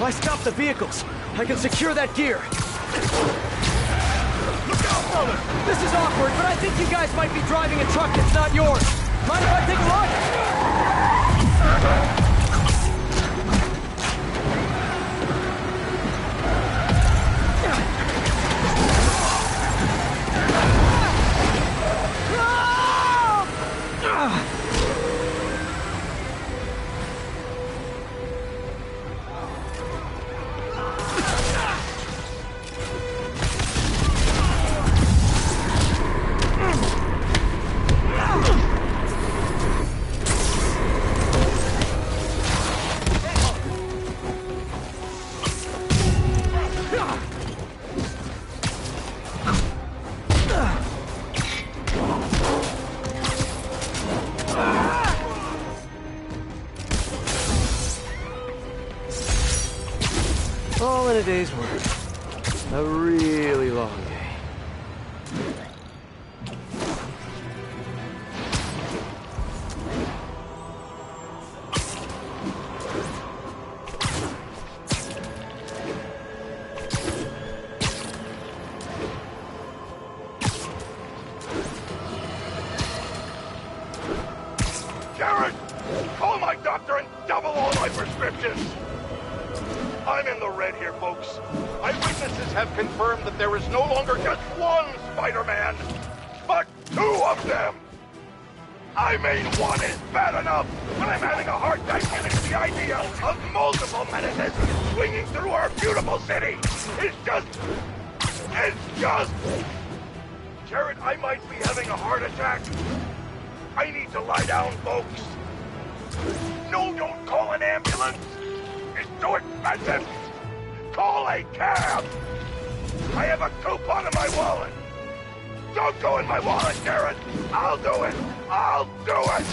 I stopped the vehicles. I can secure that gear. Look out, brother! This is awkward, but I think you guys might be driving a truck that's not yours. Mind if I take a look? All in a day's work. A really long day. Jared! Call my doctor and double all my prescriptions! I'm in the red here, folks. Eyewitnesses have confirmed that there is no longer just one Spider-Man, but two of them! I mean, one is bad enough, but I'm having a hard time getting to the idea of multiple menaces swinging through our beautiful city! It's just... Jared, I might be having a heart attack. I need to lie down, folks. No, don't call an ambulance! It's too expensive! Call a cab! I have a coupon in my wallet! Don't go in my wallet, Jared! I'll do it! I'll do it!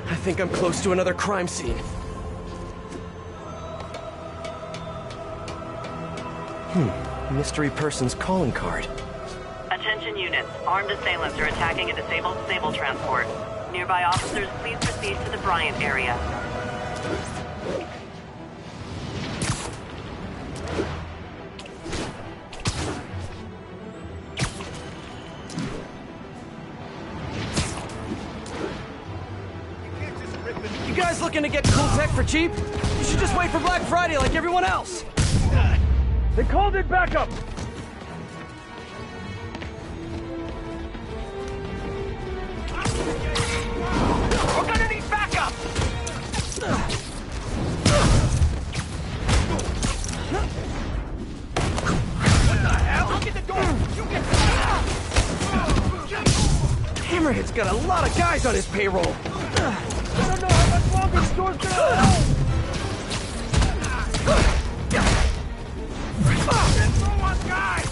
I think I'm close to another crime scene. Mystery person's calling card. Attention units. Armed assailants are attacking a disabled stable transport. Nearby officers, please proceed to the Bryant area. You guys looking to get cool tech for cheap? You should just wait for Black Friday like everyone else. They called it backup. Hammerhead's got a lot of guys on his payroll. I don't know how much longer the store's gonna hold. Throw on guys!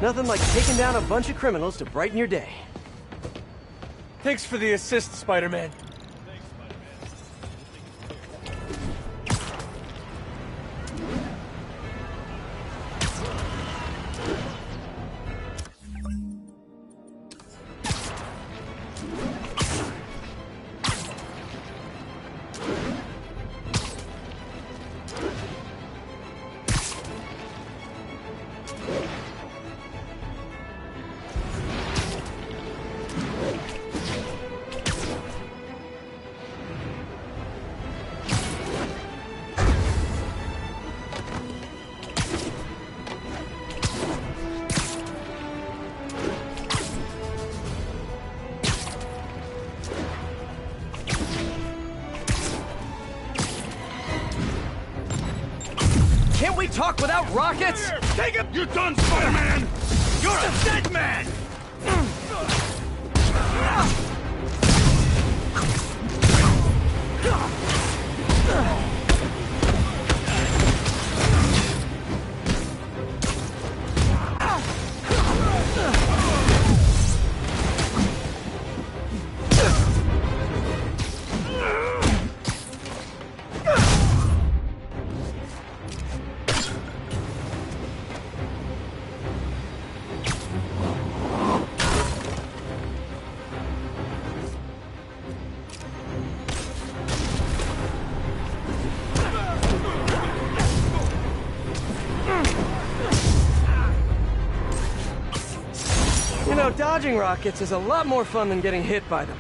Nothing like taking down a bunch of criminals to brighten your day. Thanks for the assist, Spider-Man. Can't we talk without rockets? Take him! You're done, Spider-Man! You're a dead man! You know, dodging rockets is a lot more fun than getting hit by them.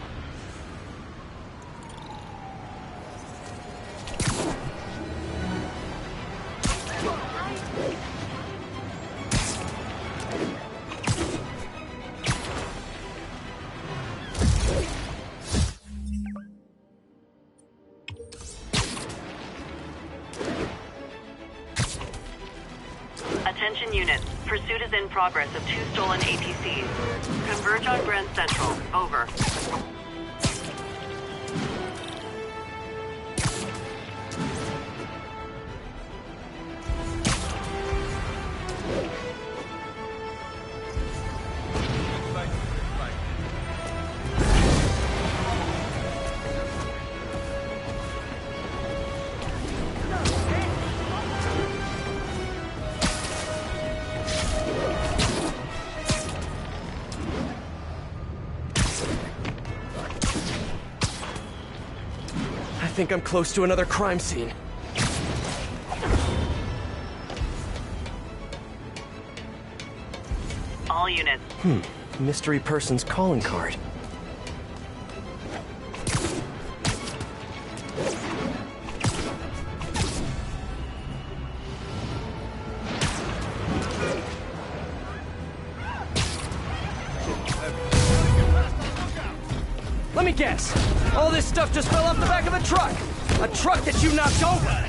Attention units. Pursuit is in progress of 2 stolen APCs. Converge on Grand Central. Over. I think I'm close to another crime scene. All units. Mystery person's calling card. Let me guess. All this stuff just fell off the back of a truck. A truck that you knocked over.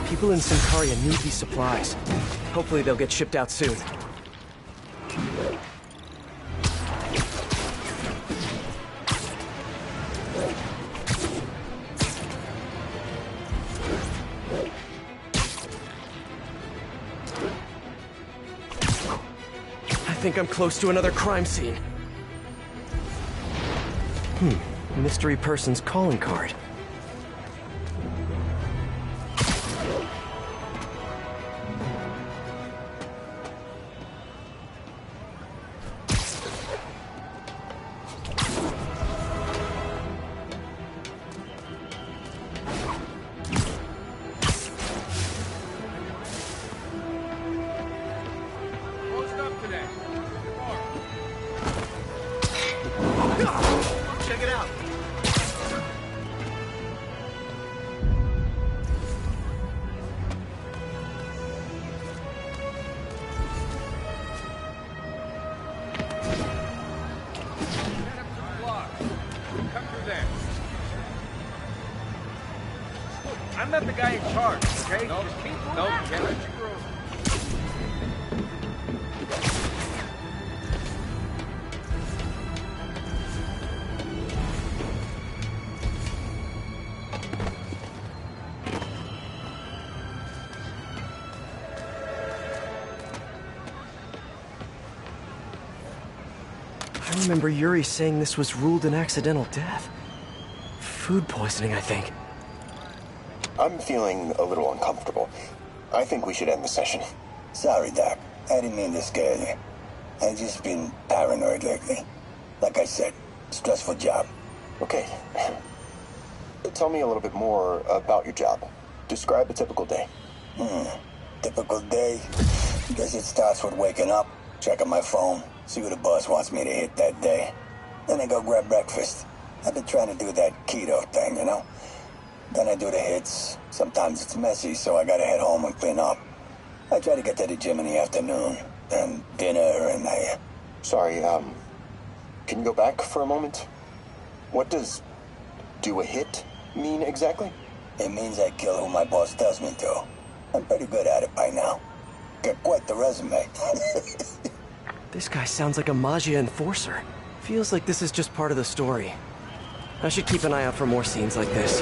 People in Sincaria need these supplies. Hopefully they'll get shipped out soon. I think I'm close to another crime scene. Mystery person's calling card. Check it out. Come through there. I'm not the guy in charge, okay? Nope. Just keep moving. Nope. Get it. I remember Yuri saying this was ruled an accidental death. Food poisoning, I think. I'm feeling a little uncomfortable. I think we should end the session. Sorry, Doc. I didn't mean to scare you. I've just been paranoid lately. Like I said, stressful job. Okay. Tell me a little bit more about your job. Describe a typical day. Typical day? Guess it starts with waking up, checking my phone, see who the boss wants me to hit that day. Then I go grab breakfast. I've been trying to do that keto thing, you know? Then I do the hits. Sometimes it's messy, so I gotta head home and clean up. I try to get to the gym in the afternoon, then dinner, and I... Sorry, can you go back for a moment? What does do a hit mean exactly? It means I kill who my boss tells me to. I'm pretty good at it by now. Got quite the resume. This guy sounds like a Maggia enforcer. Feels like this is just part of the story. I should keep an eye out for more scenes like this.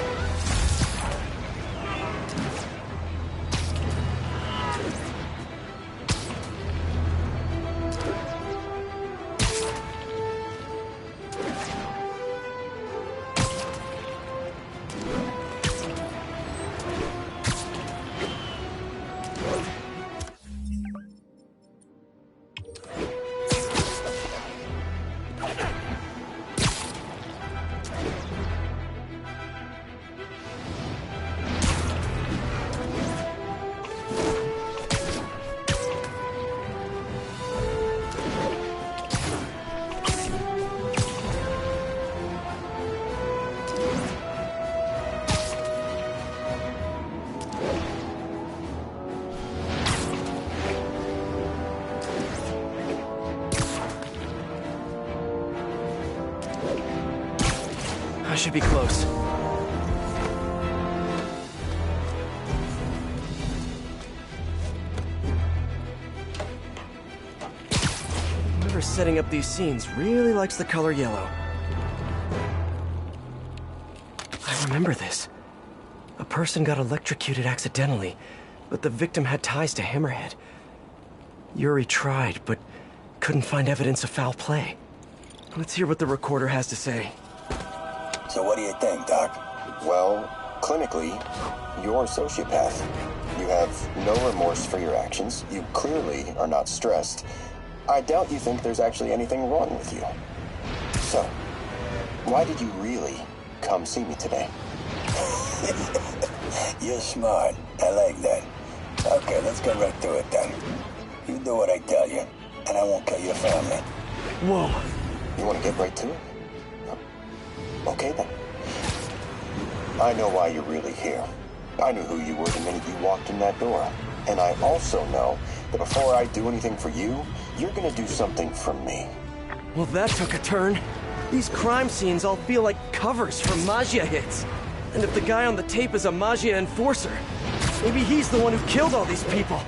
I should be close. Whoever's setting up these scenes really likes the color yellow. I remember this. A person got electrocuted accidentally, but the victim had ties to Hammerhead. Yuri tried, but couldn't find evidence of foul play. Let's hear what the recorder has to say. So what do you think, Doc? Well, clinically, you're a sociopath. You have no remorse for your actions. You clearly are not stressed. I doubt you think there's actually anything wrong with you. So, why did you really come see me today? You're smart. I like that. Okay, let's get right to it then. You do what I tell you. and I won't kill your family. Whoa. You want to get right to it? Okay then. I know why you're really here. I knew who you were the minute you walked in that door. And I also know that before I do anything for you, you're gonna do something for me. Well, that took a turn. These crime scenes all feel like covers for Maggia hits. And if the guy on the tape is a Maggia enforcer, maybe he's the one who killed all these people.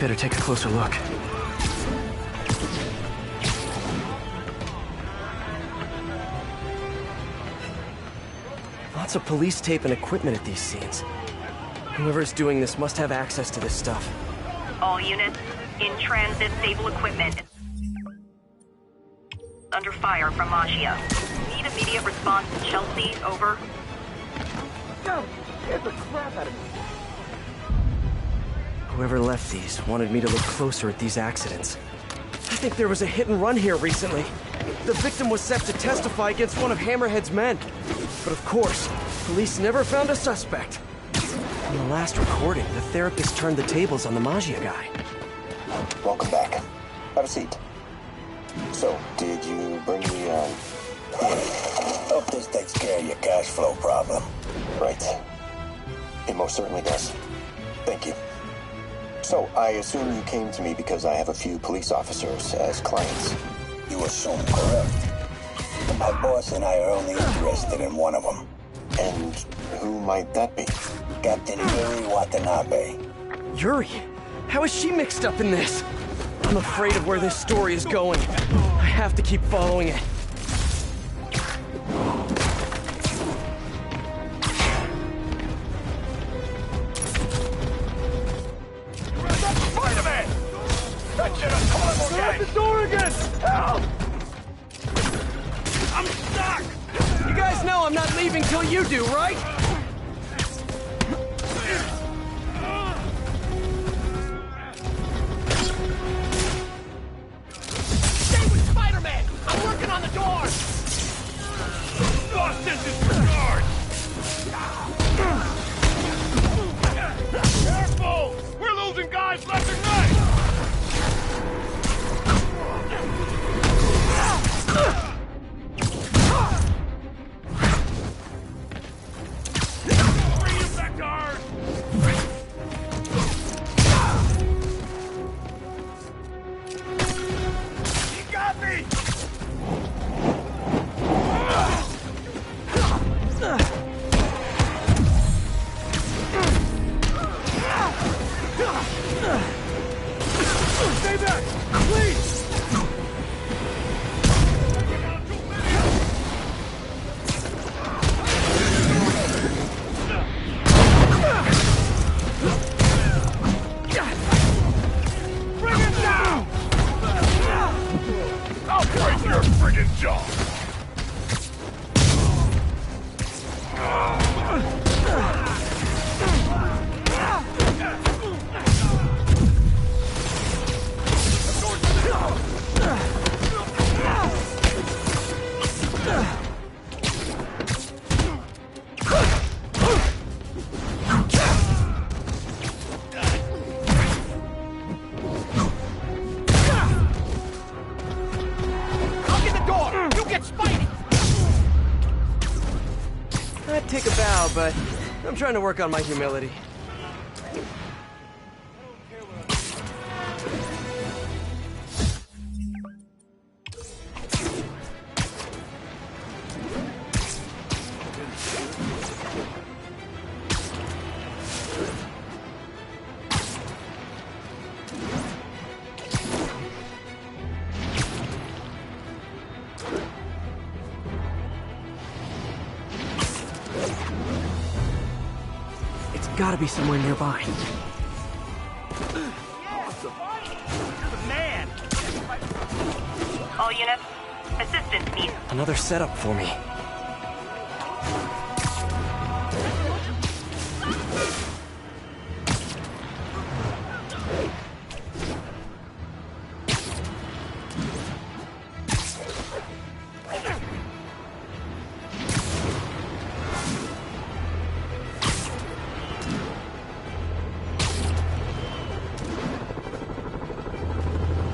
Better take a closer look. Lots of police tape and equipment at these scenes. Whoever's doing this must have access to this stuff. All units, in transit, stable equipment. Under fire from Maggia. Need immediate response to Chelsea, over. Go! Get the crap out of me! Whoever left these wanted me to look closer at these accidents. I think there was a hit and run here recently. The victim was set to testify against one of Hammerhead's men. But of course, police never found a suspect. In the last recording, the therapist turned the tables on the Maggia guy. Welcome back. Have a seat. So, did you bring the, Yeah. Hope this takes care of your cash flow problem. Right. It most certainly does. Thank you. So, I assume you came to me because I have a few police officers as clients. You assume correct. My boss and I are only interested in one of them. And who might that be? Captain Yuri Watanabe. Yuri? How is she mixed up in this? I'm afraid of where this story is going. I have to keep following it. Spider-Man! That shit is come on, more Shut guys! the door again! Help! I'm stuck! You guys know I'm not leaving till you do, right? Stay with Spider-Man! I'm working on the door! Boston disregard! Careful! We're losing guys left and right! but I'm trying to work on my humility. Gotta be somewhere nearby. All units, assistance needed. Another setup for me.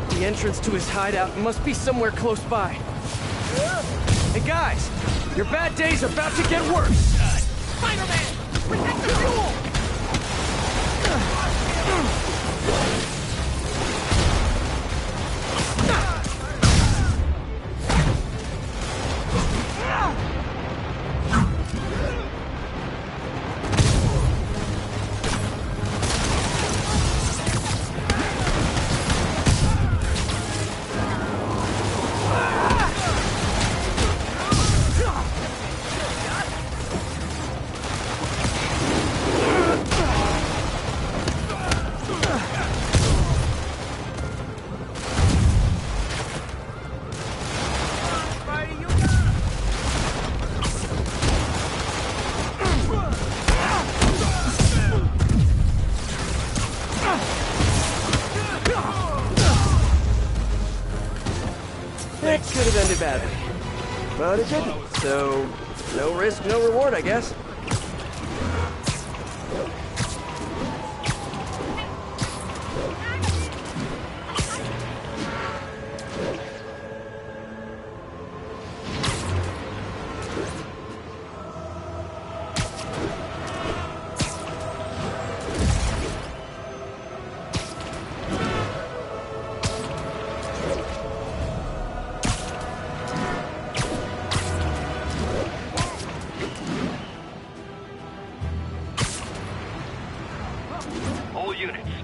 The entrance to his hideout must be somewhere close by. Hey guys, your bad days are about to get worse. Spider-Man, protect the fuel! That could have ended badly. But it didn't, so no risk, no reward, I guess.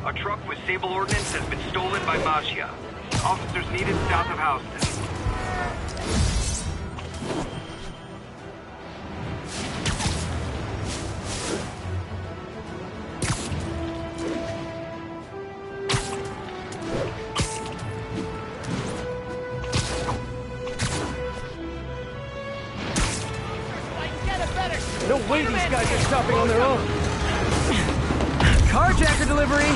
A truck with Sable ordnance has been stolen by Mafia. Officers needed south of Houston. No way these guys are stopping on their own. Carjacker delivery!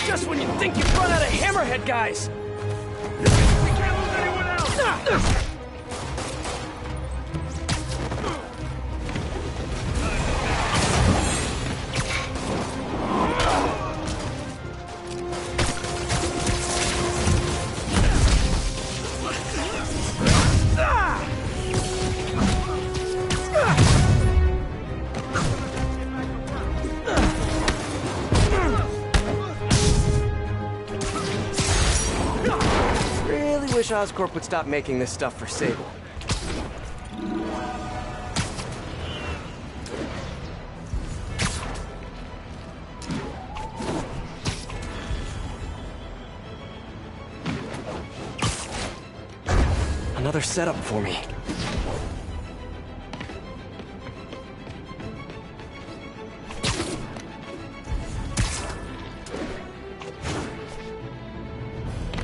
Just when you think you've run out of hammerhead guys! We can't lose anyone else! Wish Oscorp would stop making this stuff for Sable. Another setup for me.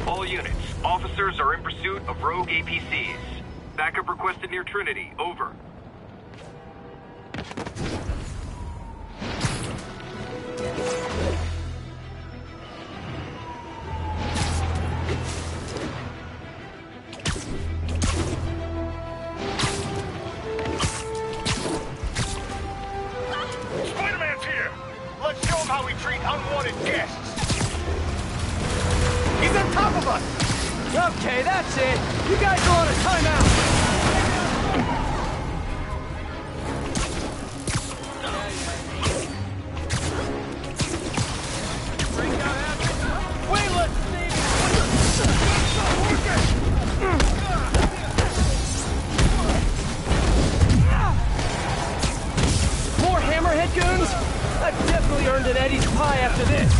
All units, officers are in pursuit of rogue APCs. Backup requested near Trinity, over. You guys are on a timeout! Wait, let's more hammerhead goons? I've definitely earned an Eddie's pie after this.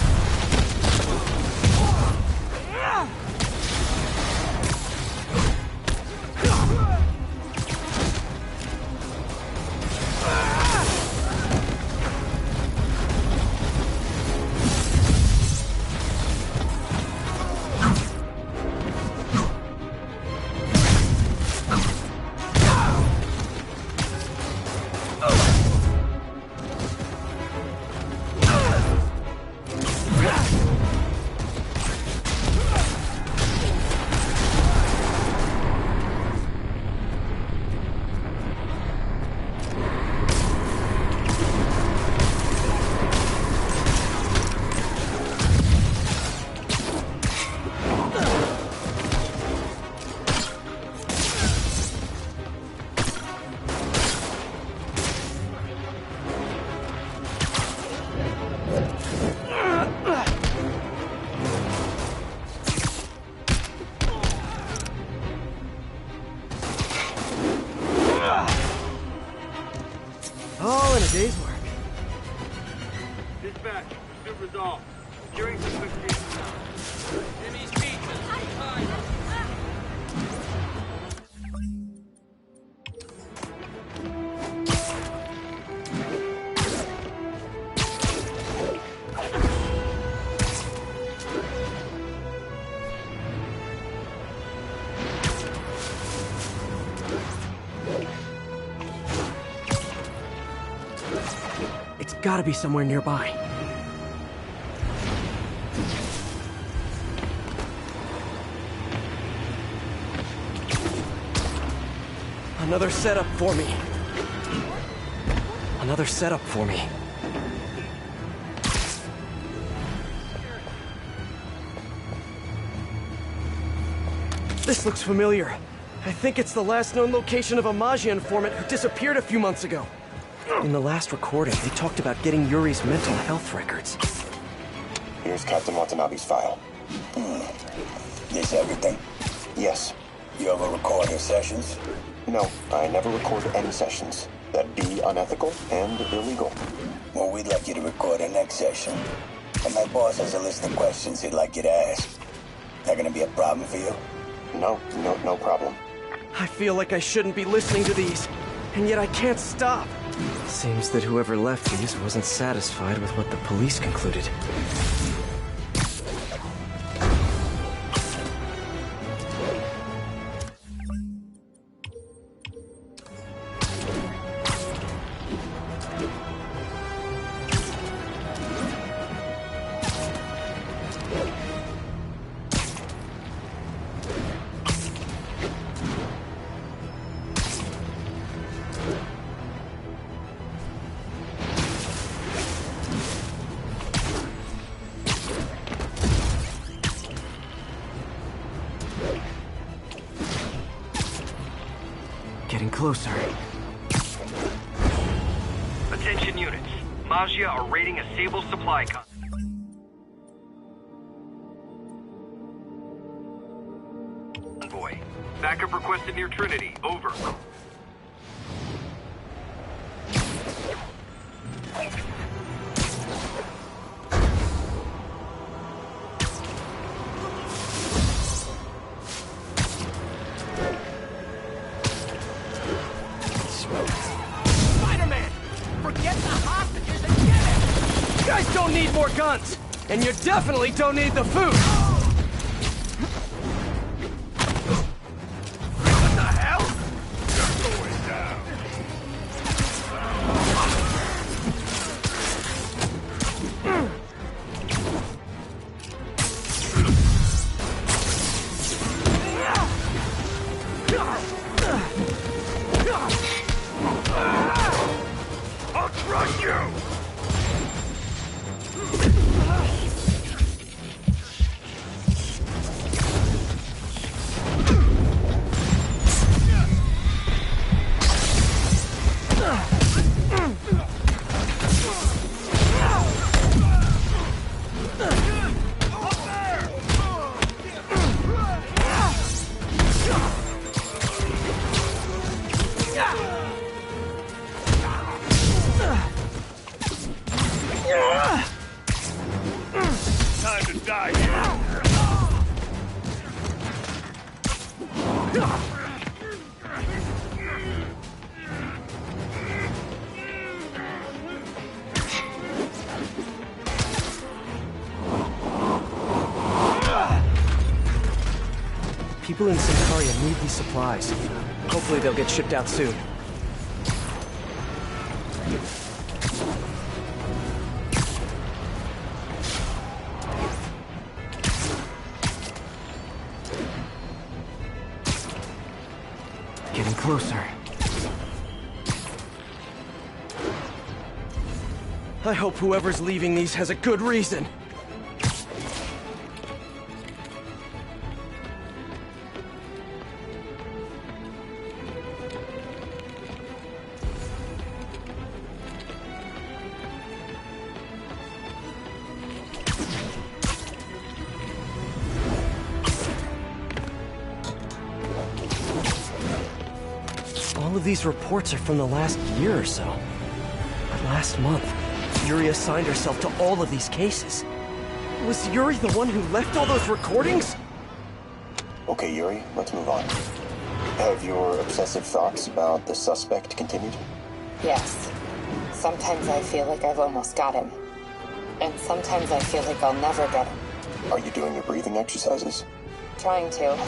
All in a day's work. Dispatch, pursuit resolved. Securing suspect vehicle. Jimmy's Pizza. It's gotta be somewhere nearby. Another setup for me. Another setup for me. This looks familiar. I think it's the last known location of a Majia informant who disappeared a few months ago. In the last recording, they talked about getting Yuri's mental health records. Here's Captain Watanabe's file. This everything? Yes. You ever record your sessions? No, I never record any sessions. That'd be unethical and illegal. Well, we'd like you to record our next session. And my boss has a list of questions he'd like you to ask. That gonna be a problem for you? No problem. I feel like I shouldn't be listening to these, and yet I can't stop. Seems that whoever left these wasn't satisfied with what the police concluded. Getting closer. Attention units. Majia are raiding a Sable supply convoy. Backup requested near Trinity. Over. You guys don't need more guns, and you definitely don't need the food. What the hell? You're going down. I'll crush you! people in Sentaria need these supplies. Hopefully they'll get shipped out soon. Getting closer. I hope whoever's leaving these has a good reason. All of these reports are from the last year or so. But last month, Yuri assigned herself to all of these cases. Was Yuri the one who left all those recordings? Okay, Yuri, let's move on. Have your obsessive thoughts about the suspect continued? Yes. Sometimes I feel like I've almost got him. And sometimes I feel like I'll never get him. Are you doing your breathing exercises? Trying to.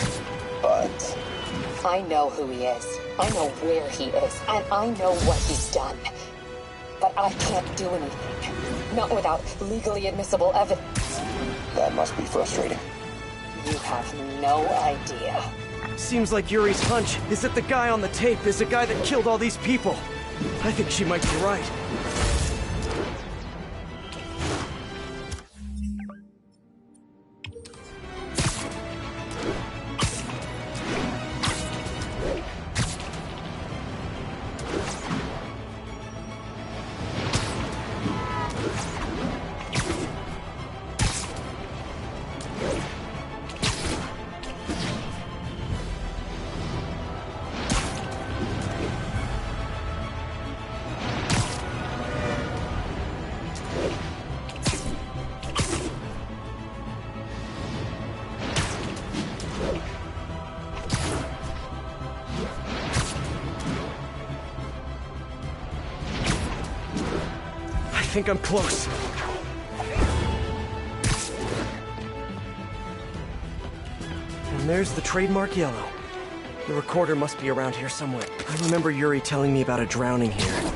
But... I know who he is. I know where he is. And I know what he's done. But I can't do anything. Not without legally admissible evidence. That must be frustrating. You have no idea. Seems like Yuri's hunch is that the guy on the tape is the guy that killed all these people. I think she might be right. I think I'm close. And there's the trademark yellow. The recorder must be around here somewhere. I remember Yuri telling me about a drowning here.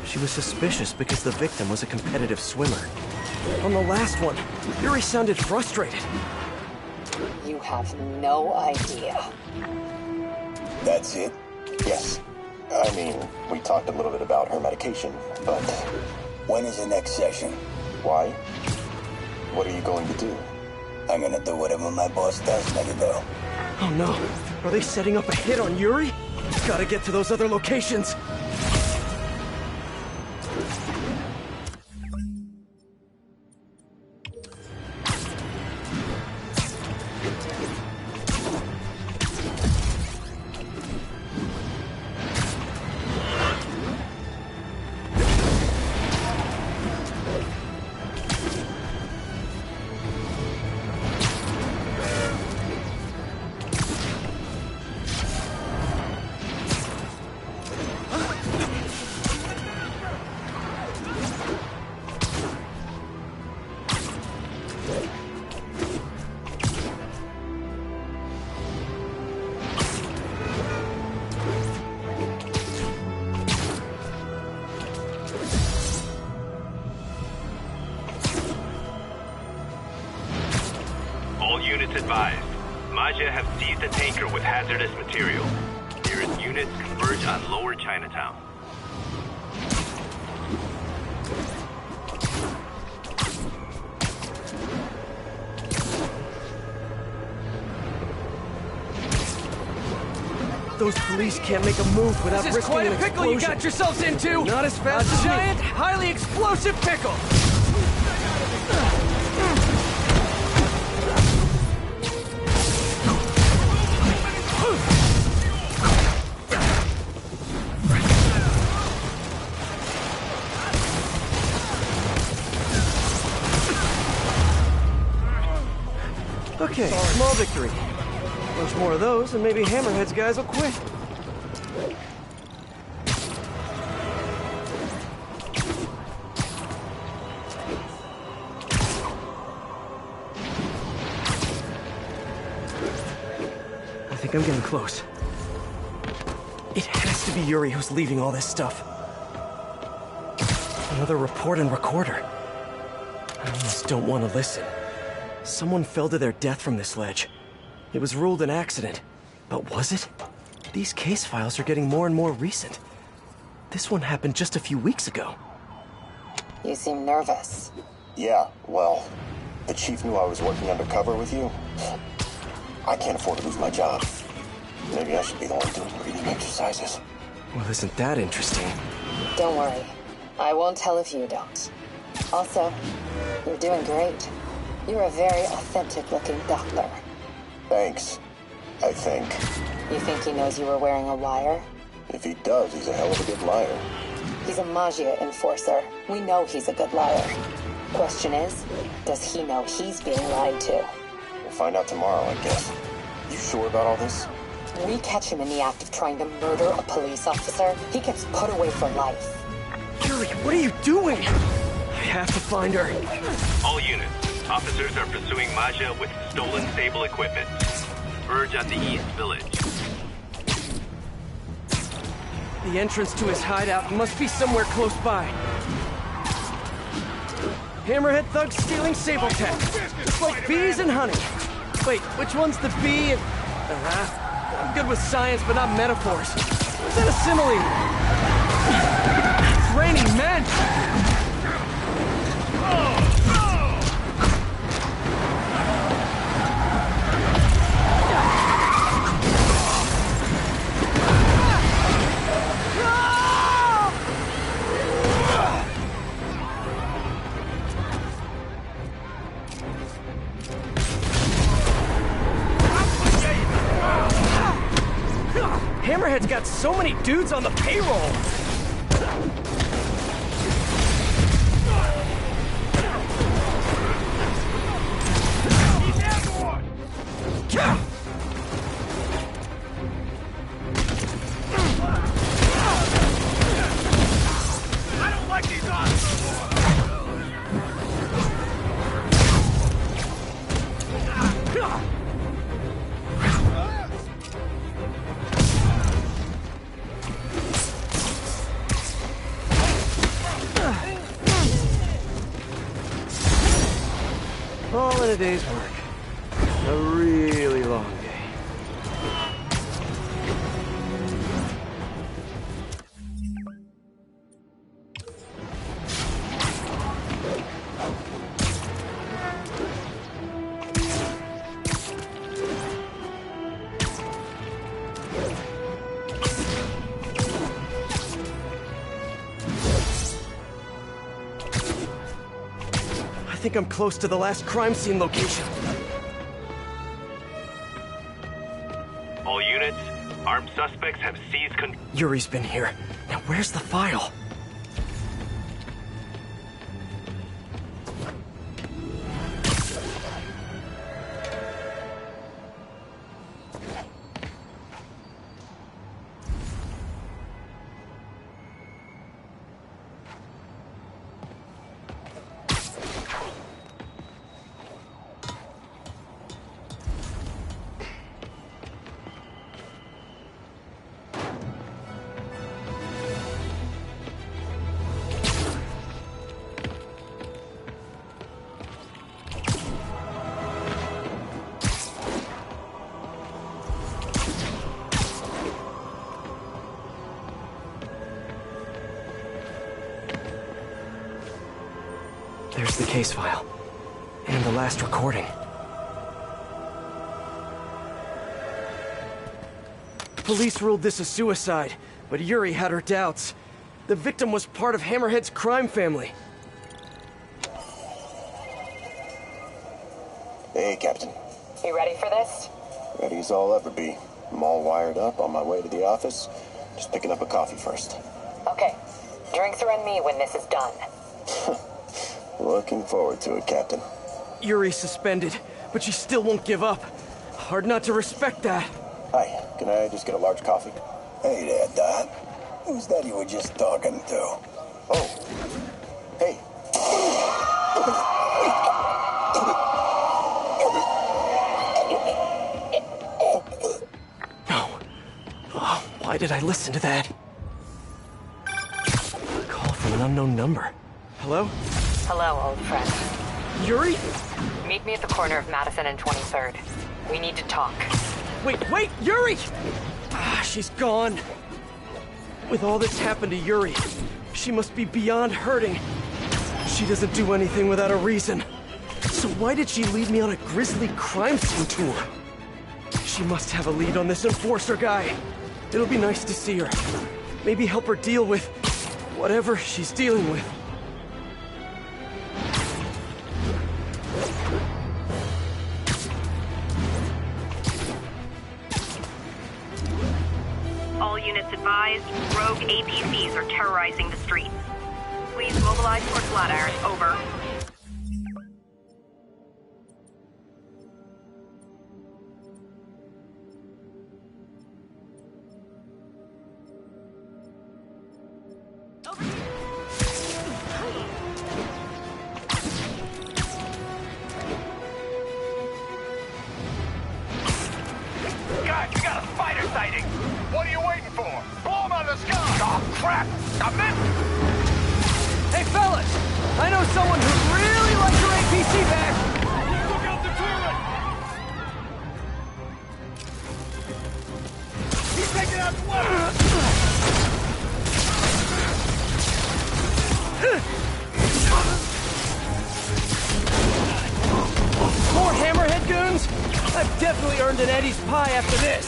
She was suspicious because the victim was a competitive swimmer. On the last one, Yuri sounded frustrated. You have no idea. That's it? Yes. I mean, we talked a little bit about her medication, but... When is the next session? Why? What are you going to do? I'm gonna do whatever my boss tells me to do. Oh no, are they setting up a hit on Yuri? Gotta get to those other locations. Units advised. Maja have seized a tanker with hazardous material. Nearest units converge on Lower Chinatown. Those police can't make a move without This is risking quite an a pickle explosion. you got yourselves into! Not as fast a as me. giant, highly explosive pickle! Okay, small victory. Bunch more of those, and maybe Hammerhead's guys will quit. I'm getting close. It has to be Yuri who's leaving all this stuff. Another report and recorder. I almost don't want to listen. Someone fell to their death from this ledge. It was ruled an accident. But was it? These case files are getting more and more recent. This one happened just a few weeks ago. You seem nervous. Yeah, well, the chief knew I was working undercover with you. I can't afford to lose my job. Maybe I should be the one doing breathing exercises. Well, isn't that interesting? Don't worry. I won't tell if you don't. Also, you're doing great. You're a very authentic-looking doctor. Thanks, I think. You think he knows you were wearing a wire? If he does, he's a hell of a good liar. He's a Magia enforcer. We know he's a good liar. Question is, does he know he's being lied to? We'll find out tomorrow, I guess. You sure about all this? We catch him in the act of trying to murder a police officer, he gets put away for life. Yuri, what are you doing? I have to find her. All units. Officers are pursuing Maja with stolen Sable equipment. Verge on the East Village. The entrance to his hideout must be somewhere close by. Hammerhead thugs stealing Sable tech. Just like bees and honey. Wait, which one's the bee and... I'm good with science, but not metaphors. Is that a simile? It's raining men! Hammerhead's got so many dudes on the payroll! I don't like these odds no more! All in a day's work. A really long day. I think I'm close to the last crime scene location. All units, armed suspects have seized Yuri's been here. Now where's the file? There's the case file. And the last recording. Police ruled this a suicide, but Yuri had her doubts. The victim was part of Hammerhead's crime family. Hey, Captain. You ready for this? Ready as I'll ever be. I'm all wired up on my way to the office. Just picking up a coffee first. Okay. Drinks are on me when this is done. Looking forward to it, Captain. Yuri's suspended, but she still won't give up. Hard not to respect that. Hi, can I just get a large coffee? Hey there, Dot. Who's that you were just talking to? Oh. Hey. Why did I listen to that? A call from an unknown number. Hello? Hello, old friend. Yuri? Meet me at the corner of Madison and 23rd. We need to talk. Wait, Yuri! She's gone. With all that's happened to Yuri, she must be beyond hurting. She doesn't do anything without a reason. So why did she lead me on a grisly crime scene tour? She must have a lead on this enforcer guy. It'll be nice to see her. Maybe help her deal with whatever she's dealing with. All units advised, rogue APCs are terrorizing the streets. Please mobilize toward Flatiron. Over. Guys, we got a spider sighting! What are you waiting for? Blow him out of the sky! Oh, crap! I missed! Hey, fellas! I know someone who'd really like your APC back! Look out the turret! He's taking out the weapon! More hammerhead goons? I've definitely earned an Eddie's pie after this.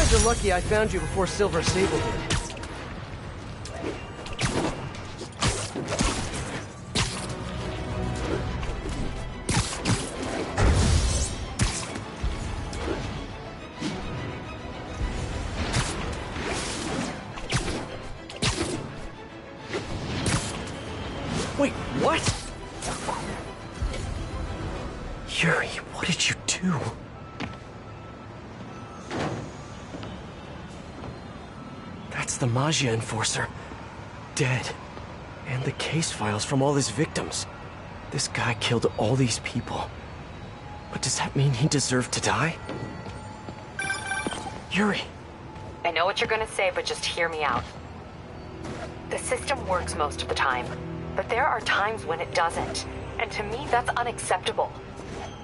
You're lucky I found you before Silver Sable did. Wait, what? Yuri, what did you do? That's the Magia Enforcer. Dead. And the case files from all his victims. This guy killed all these people. But does that mean he deserved to die? Yuri. I know what you're gonna say, but just hear me out. The system works most of the time, but there are times when it doesn't. And to me, that's unacceptable.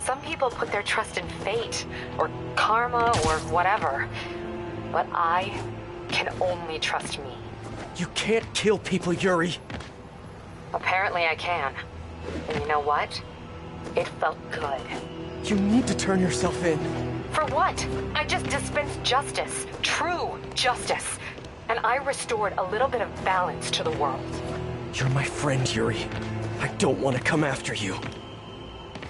Some people put their trust in fate, or karma, or whatever. But I can only trust me. You can't kill people, Yuri. Apparently I can. And you know what? It felt good. You need to turn yourself in. For what? I just dispensed justice. True justice. And I restored a little bit of balance to the world. You're my friend, Yuri. I don't want to come after you.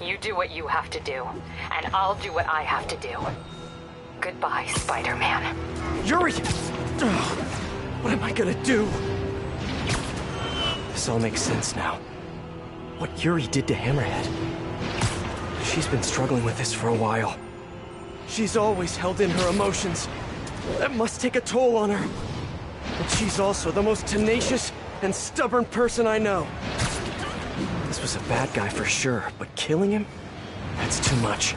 You do what you have to do, and I'll do what I have to do. Goodbye, Spider-Man. Yuri! What am I gonna do? This all makes sense now. What Yuri did to Hammerhead. She's been struggling with this for a while. She's always held in her emotions. That must take a toll on her. And she's also the most tenacious and stubborn person I know. This was a bad guy for sure, but killing him? That's too much.